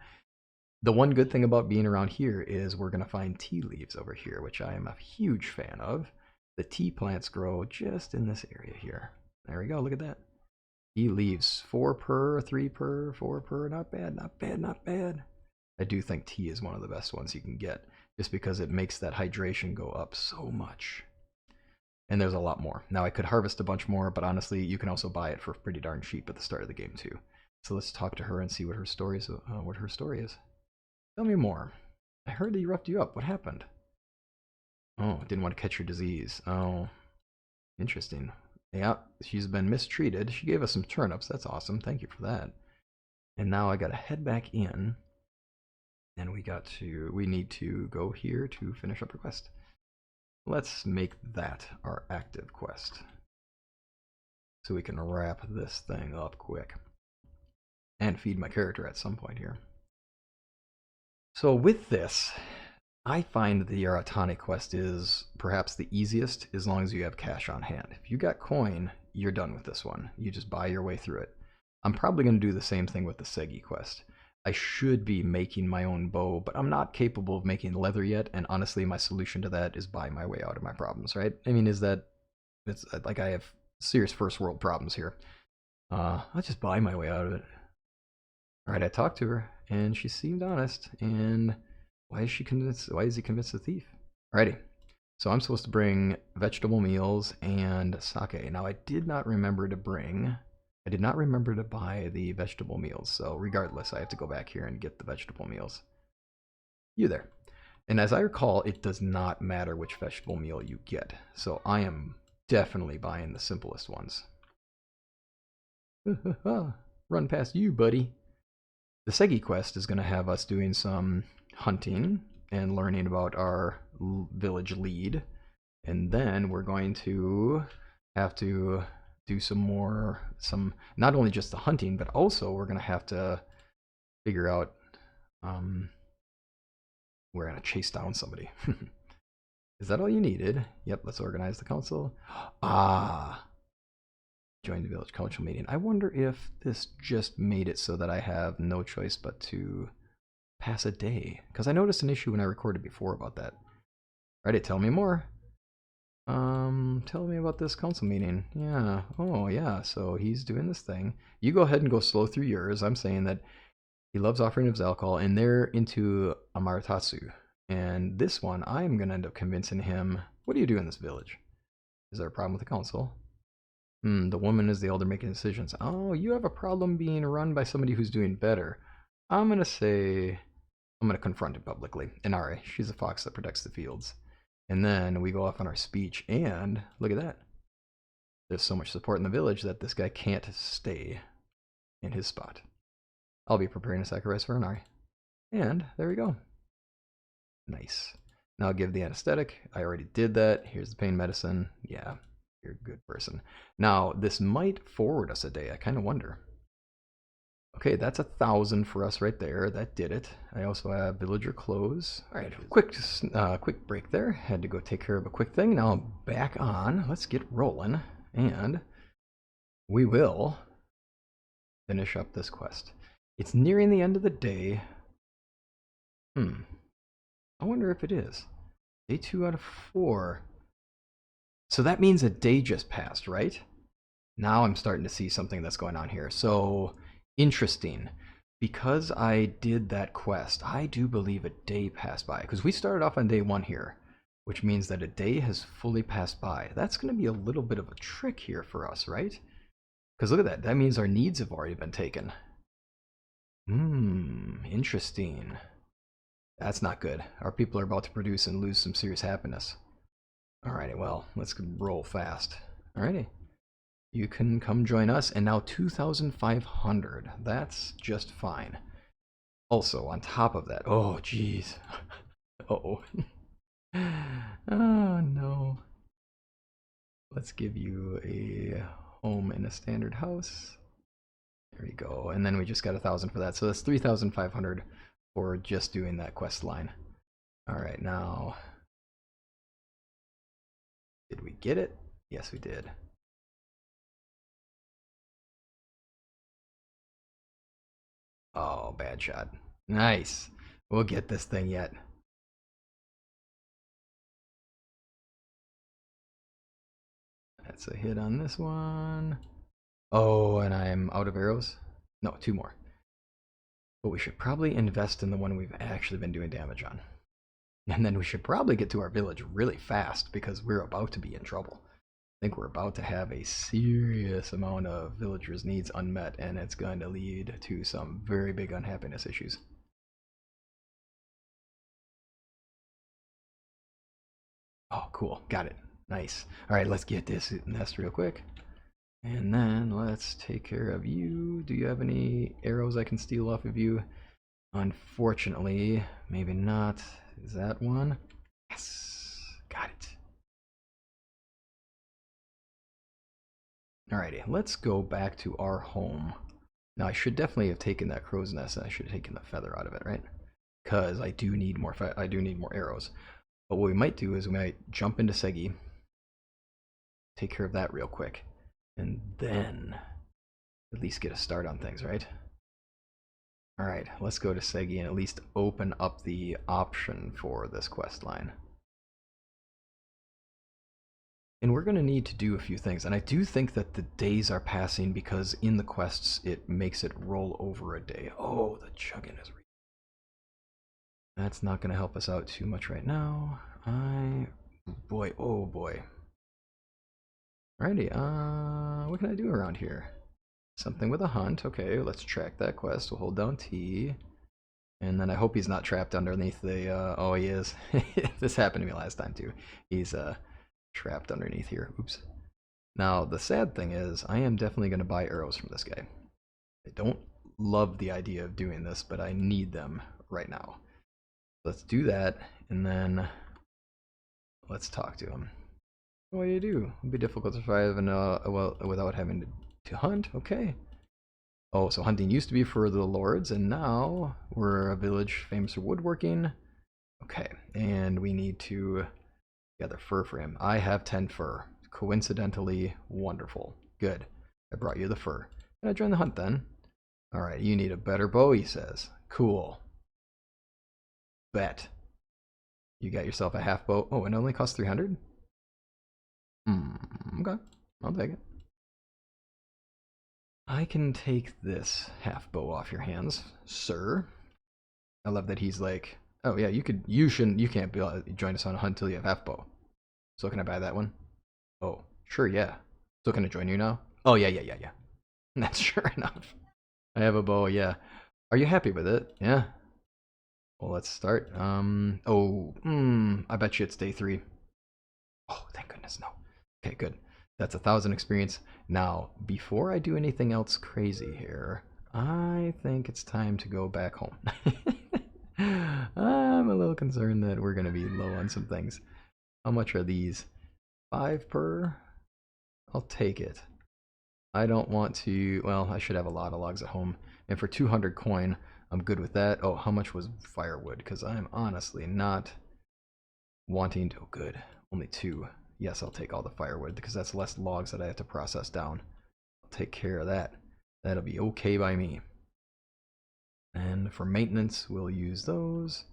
The one good thing about being around here is we're going to find tea leaves over here, which I am a huge fan of. The tea plants grow just in this area here. There we go. Look at that. Tea leaves. 4 per, 3 per, 4 per. Not bad, not bad, not bad. I do think tea is one of the best ones you can get, just because it makes that hydration go up so much. And there's a lot more. Now, I could harvest a bunch more, but honestly, you can also buy it for pretty darn cheap at the start of the game, too. So let's talk to her and see what her story is. Tell me more. I heard he roughed you up. What happened? Oh, didn't want to catch your disease. Oh, interesting. Yeah, she's been mistreated. She gave us some turnips. That's awesome. Thank you for that. And now I got to head back in. And we need to go here to finish up our quest. Let's make that our active quest, so we can wrap this thing up quick. And feed my character at some point here. So with this, I find the Aratani quest is perhaps the easiest as long as you have cash on hand. If you got coin, you're done with this one. You just buy your way through it. I'm probably going to do the same thing with the Segi quest. I should be making my own bow, but I'm not capable of making leather yet, and honestly, my solution to that is buy my way out of my problems, right? I mean, it's like I have serious first world problems here. I'll just buy my way out of it. Alright, I talked to her, and she seemed honest, and why is he convinced the thief? Alrighty, so I'm supposed to bring vegetable meals and sake. Now, I did not remember to buy the vegetable meals, so regardless, I have to go back here and get the vegetable meals. You there. And as I recall, it does not matter which vegetable meal you get, so I am definitely buying the simplest ones. Run past you, buddy. The Segi quest is going to have us doing some hunting and learning about our village lead, and then we're going to have to do not only just the hunting, but also we're going to have to figure out we're going to chase down somebody. Is that all you needed? Yep, let's organize the council. Join the village council meeting. I wonder if this just made it so that I have no choice but to pass a day, because I noticed an issue when I recorded before about that. Alrighty, tell me more. Tell me about this council meeting. Yeah. Oh, yeah. So he's doing this thing. You go ahead and go slow through yours. I'm saying that he loves offering his alcohol, and they're into Amaratatsu. And this one, I'm going to end up convincing him. What do you do in this village? Is there a problem with the council? The woman is the elder making decisions. Oh, you have a problem being run by somebody who's doing better. I'm going to confront him publicly. Inari, she's a fox that protects the fields. And then we go off on our speech, and look at that. There's so much support in the village that this guy can't stay in his spot. I'll be preparing a sacrifice for Inari. And there we go. Nice. Now I'll give the anesthetic. I already did that. Here's the pain medicine. Yeah, you're a good person. Now, this might forward us a day. I kind of wonder. Okay, that's 1,000 for us right there. That did it. I also have villager clothes. All right, quick break there. Had to go take care of a quick thing. Now I'm back on. Let's get rolling, and we will finish up this quest. It's nearing the end of the day. I wonder if it is. Day 2 out of 4. So that means a day just passed, right? Now I'm starting to see something that's going on here. So interesting. Because I did that quest, I do believe a day passed by. Because we started off on day 1 here, which means that a day has fully passed by. That's going to be a little bit of a trick here for us, right? Because look at that. That means our needs have already been taken. Interesting. That's not good. Our people are about to produce and lose some serious happiness. Alrighty, well, let's roll fast. Alrighty. You can come join us, and now 2,500. That's just fine. Also, on top of that, oh jeez. Uh-oh. Oh no. Let's give you a home in a standard house. There we go. And then we just got 1,000 for that. So that's 3,500 for just doing that quest line. All right, now, did we get it? Yes, we did. Oh, bad shot. Nice. We'll get this thing yet. That's a hit on this one. Oh, and I'm out of arrows? No, 2 more. But we should probably invest in the one we've actually been doing damage on. And then we should probably get to our village really fast because we're about to be in trouble. I think we're about to have a serious amount of villagers' needs unmet, and it's going to lead to some very big unhappiness issues. Oh, cool. Got it. Nice. All right, let's get this nest real quick. And then let's take care of you. Do you have any arrows I can steal off of you? Unfortunately, maybe not. Is that one? Yes. Got it. Alrighty, let's go back to our home. Now, I should definitely have taken that crow's nest, and I should have taken the feather out of it, right? Because I do need more. I do need more arrows. But what we might do is we might jump into Segi, take care of that real quick, and then at least get a start on things, right? Alright, let's go to Segi and at least open up the option for this quest line. And we're going to need to do a few things, and I do think that the days are passing because in the quests it makes it roll over a day. Oh, the chugging is... That's not going to help us out too much right now. Boy, oh boy. Alrighty, what can I do around here? Something with a hunt. Okay, let's track that quest. We'll hold down T. And then I hope he's not trapped underneath the, oh, he is. This happened to me last time, too. He's, trapped underneath here. Oops. Now, the sad thing is, I am definitely going to buy arrows from this guy. I don't love the idea of doing this, but I need them right now. Let's do that, and then let's talk to him. What do you do? It'd be difficult to survive well, without having to hunt. Okay. Oh, so hunting used to be for the lords, and now we're a village famous for woodworking. Okay, and we need to gather fur for him. I have 10 fur. Coincidentally, wonderful. Good. I brought you the fur. Can I join the hunt then? Alright, you need a better bow, he says. Cool. Bet. You got yourself a half bow. Oh, it only costs 300? Okay. I'll take it. I can take this half bow off your hands, sir. I love that he's like, oh yeah, you can't be able to join us on a hunt until you have half bow. So can I buy that one? Oh, sure, yeah. So can I join you now? Oh yeah. That's sure enough. I have a bow, yeah. Are you happy with it? Yeah. Well, let's start. I bet you it's day 3. Oh, thank goodness, no. Okay, good. That's 1,000 experience. Now, before I do anything else crazy here, I think it's time to go back home. I'm a little concerned that we're going to be low on some things. How much are these? 5 per? I'll take it. I don't want to... Well, I should have a lot of logs at home. And for 200 coin, I'm good with that. Oh, how much was firewood? Because I'm honestly not wanting to... Oh, good. Only 2. Yes, I'll take all the firewood because that's less logs that I have to process down. I'll take care of that. That'll be okay by me. And for maintenance, we'll use those.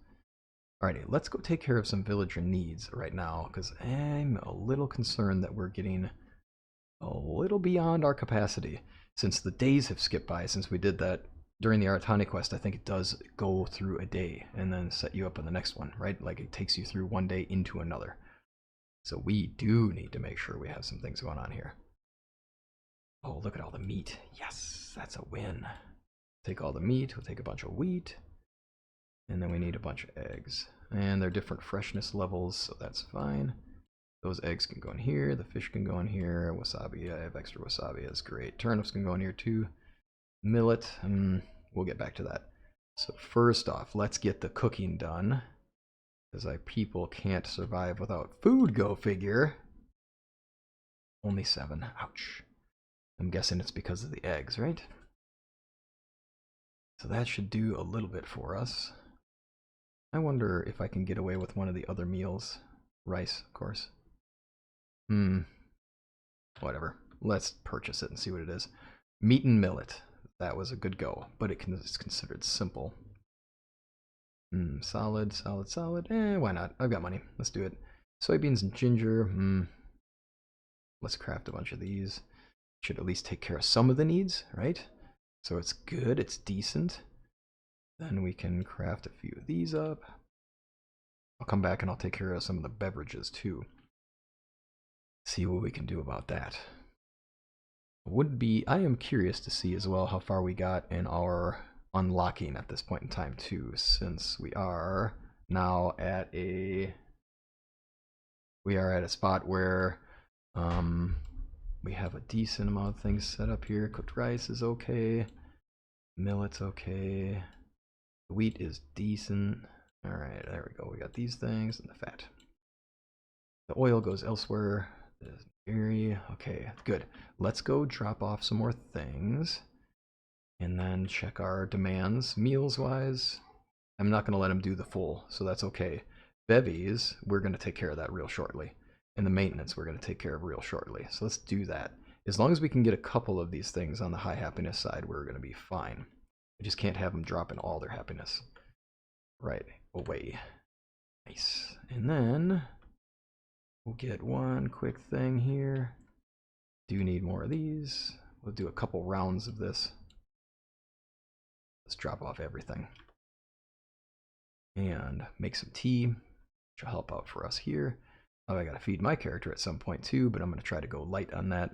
Alrighty, let's go take care of some villager needs right now because I'm a little concerned that we're getting a little beyond our capacity. Since the days have skipped by since we did that during the Aratani quest, I think it does go through a day and then set you up on the next one, right? Like it takes you through one day into another. So we do need to make sure we have some things going on here. Oh, look at all the meat. Yes, that's a win. Take all the meat, we'll take a bunch of wheat, and then we need a bunch of eggs. And they're different freshness levels, so that's fine. Those eggs can go in here, the fish can go in here, wasabi, I have extra wasabi, that's great. Turnips can go in here too. Millet, we'll get back to that. So first off, let's get the cooking done, because our people can't survive without food, go figure. Only 7. Ouch. I'm guessing it's because of the eggs, right? So that should do a little bit for us. I wonder if I can get away with one of the other meals. Rice, of course. Whatever. Let's purchase it and see what it is. Meat and millet. That was a good go, but it's considered simple. Solid, solid, solid. Why not? I've got money. Let's do it. Soybeans and ginger. Let's craft a bunch of these. Should at least take care of some of the needs, right? So it's good, it's decent. Then we can craft a few of these up. I'll come back and I'll take care of some of the beverages too. See what we can do about that. I am curious to see as well how far we got in our unlocking at this point in time too, since we are now at a spot where we have a decent amount of things set up here. Cooked rice is okay. Millet's okay. The wheat is decent. Alright, there we go. We got these things and the fat. The oil goes elsewhere. Okay, good. Let's go drop off some more things. And then check our demands. Meals wise, I'm not going to let him do the full, so that's okay. Bevies, we're going to take care of that real shortly. And the maintenance, we're going to take care of real shortly. So let's do that. As long as we can get a couple of these things on the high happiness side, we're going to be fine. We just can't have them dropping all their happiness. Right away. Nice. And then we'll get one quick thing here. Do need more of these. We'll do a couple rounds of this. Let's drop off everything. And make some tea, which will help out for us here. Oh, I gotta feed my character at some point too, but I'm gonna try to go light on that.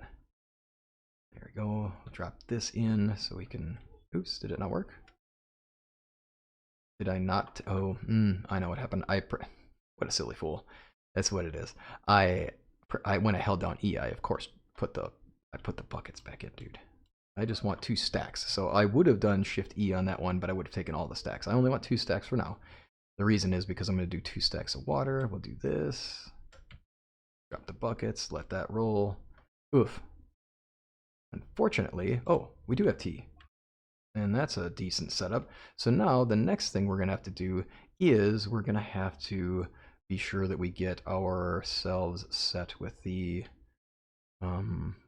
There we go. We'll drop this in so we can... Oops, did it not work? Did I not? Oh, I know what happened. What a silly fool. That's what it is. When I held down E, I of course put the buckets back in, dude. I just want 2 stacks. So I would have done Shift E on that one, but I would have taken all the stacks. I only want 2 stacks for now. The reason is because I'm going to do 2 stacks of water. We'll do this. Drop the buckets. Let that roll. Oof. Unfortunately, oh, we do have tea. And that's a decent setup. So now the next thing we're going to have to do is we're going to have to be sure that we get ourselves set with the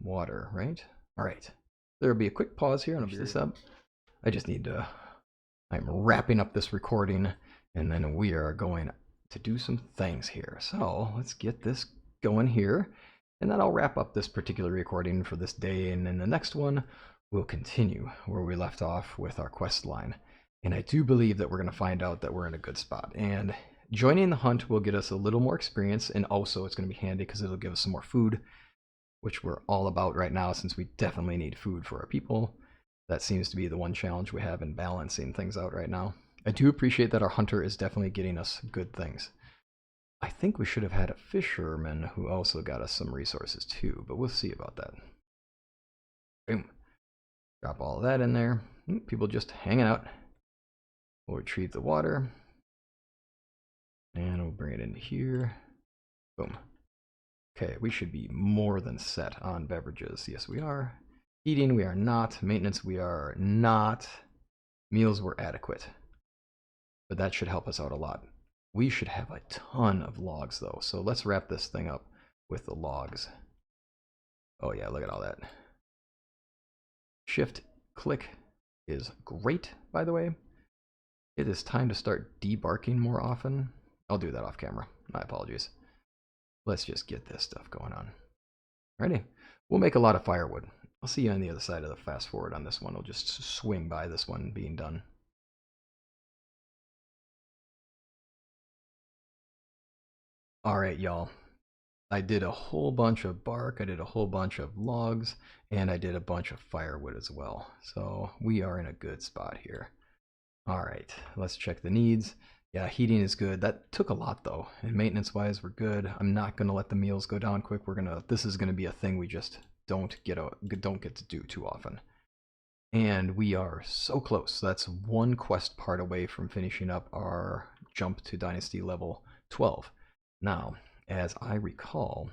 water, right? All right. There'll be a quick pause here and I'll this up. I just need to... I'm wrapping up this recording and then we are going to do some things here. So let's get this going here. And then I'll wrap up this particular recording for this day. And in the next one, we'll continue where we left off with our quest line. And I do believe that we're going to find out that we're in a good spot. And joining the hunt will get us a little more experience. And also it's going to be handy because it'll give us some more food, which we're all about right now since we definitely need food for our people. That seems to be the one challenge we have in balancing things out right now. I do appreciate that our hunter is definitely getting us good things. I think we should have had a fisherman who also got us some resources too, but we'll see about that. Boom. Drop all of that in there. People just hanging out. We'll retrieve the water. And we'll bring it into here. Boom. Okay, we should be more than set on beverages. Yes, we are. Eating, we are not. Maintenance, we are not. Meals were adequate. But that should help us out a lot. We should have a ton of logs, though. So let's wrap this thing up with the logs. Oh, yeah, look at all that. Shift click is great, by the way. It is time to start debarking more often. I'll do that off camera. My apologies. Let's just get this stuff going on. Ready? We'll make a lot of firewood. I'll see you on the other side of the fast forward on this one. We'll just swing by this one being done. All right, y'all. I did a whole bunch of bark, I did a whole bunch of logs, and I did a bunch of firewood as well. So we are in a good spot here. All right, let's check the needs. Yeah, heating is good. That took a lot though, and maintenance-wise, we're good. I'm not gonna let the meals go down quick. This is gonna be a thing we just don't get to do too often. And we are so close. That's one quest part away from finishing up our jump to Dynasty level 12. Now, as I recall,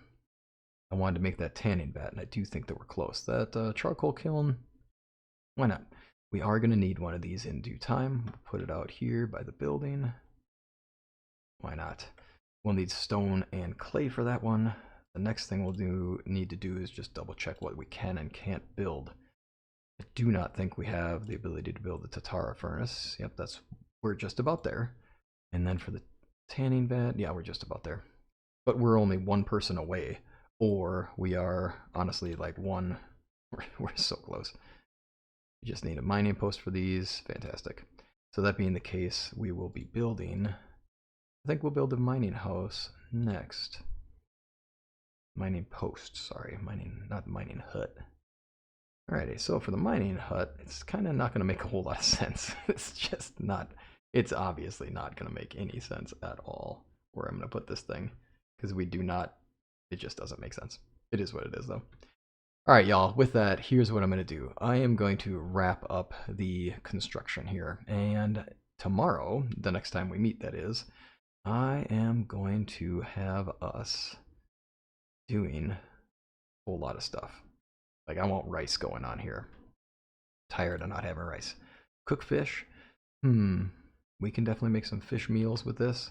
I wanted to make that tanning vat, and I do think that we're close. That charcoal kiln, why not? We are going to need one of these in due time. We'll put it out here by the building. Why not? We'll need stone and clay for that one. The next thing we'll need to do is just double check what we can and can't build. I do not think we have the ability to build the Tatara furnace. Yep, we're just about there. And then for the tanning vat, yeah, we're just about there. But we're only one person away, or we are honestly like one. We're so close. We just need a mining post for these. Fantastic. So that being the case, we will be building. I think we'll build a mining house next. Mining post, sorry, not mining hut. Alrighty, so for the mining hut, it's kind of not going to make a whole lot of sense. It's obviously not going to make any sense at all where I'm going to put this thing, because it just doesn't make sense. It is what it is though. Alright y'all, with that, here's what I'm going to do. I am going to wrap up the construction here, and tomorrow, the next time we meet that is, I am going to have us doing a whole lot of stuff. Like, I want rice going on here. Tired of not having rice. Cook fish. We can definitely make some fish meals with this.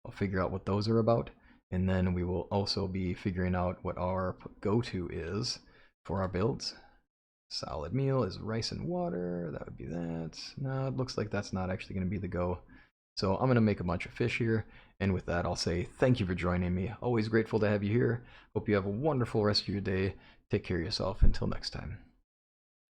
I'll figure out what those are about. And then we will also be figuring out what our go-to is for our builds. Solid meal is rice and water. That would be that. No, it looks like that's not actually going to be the go. So I'm going to make a bunch of fish here. And with that, I'll say thank you for joining me. Always grateful to have you here. Hope you have a wonderful rest of your day. Take care of yourself. Until next time.